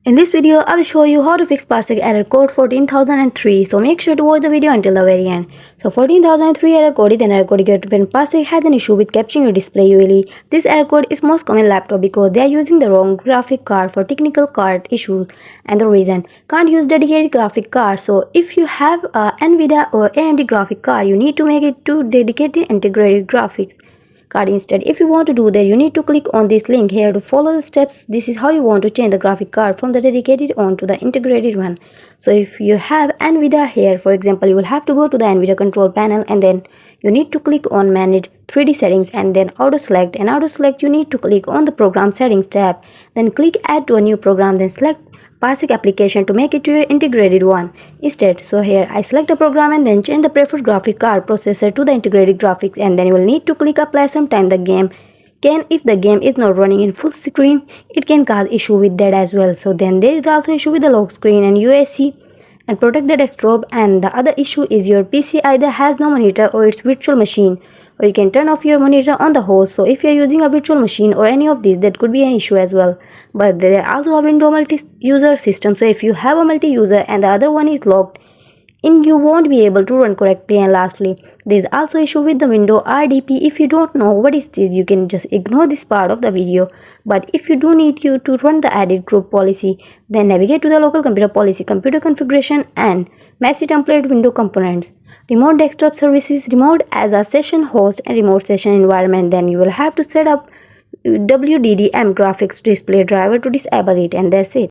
In this video, I will show you how to fix Parsec error code 14003. So make sure to watch the video until the very end. So 14003 error code is an error code get when Parsec has an issue with capturing your display ULE. This error code is most common in laptop because they are using the wrong graphic card for technical card issues, and the reason can't use dedicated graphic card. So if you have a NVIDIA or AMD graphic card, you need to make it to dedicated integrated graphics card instead. If you want to do that, you need to click on this link here to follow the steps. This is how you want to change the graphic card from the dedicated on to the integrated one. So if you have NVIDIA here, for example, you will have to go to the NVIDIA control panel, and then you need to click on manage 3D settings and then auto select, and auto select you need to click on the program settings tab, then click add to a new program, then select Parsec application to make it to your integrated one instead. So here I select a program and then change the preferred graphic card processor to the integrated graphics, and then you will need to click apply. Sometime the game can, if the game is not running in full screen, it can cause issue with that as well. So then there is also issue with the lock screen and UAC and protect the desktop, and the other issue is your PC either has no monitor or it's virtual machine, or you can turn off your monitor on the host. So if you are using a virtual machine or any of these, that could be an issue as well. But there are also a window multi-user system, so if you have a multi-user and the other one is locked in, you won't be able to run correctly. And lastly, there is also issue with the window RDP. If you don't know what is this, you can just ignore this part of the video. But if you do need you to run the edit group policy, then navigate to the local computer policy, computer configuration, and messy template window components, remote desktop services, remote as a session host, and remote session environment. Then you will have to set up WDDM graphics display driver to disable it, and that's it.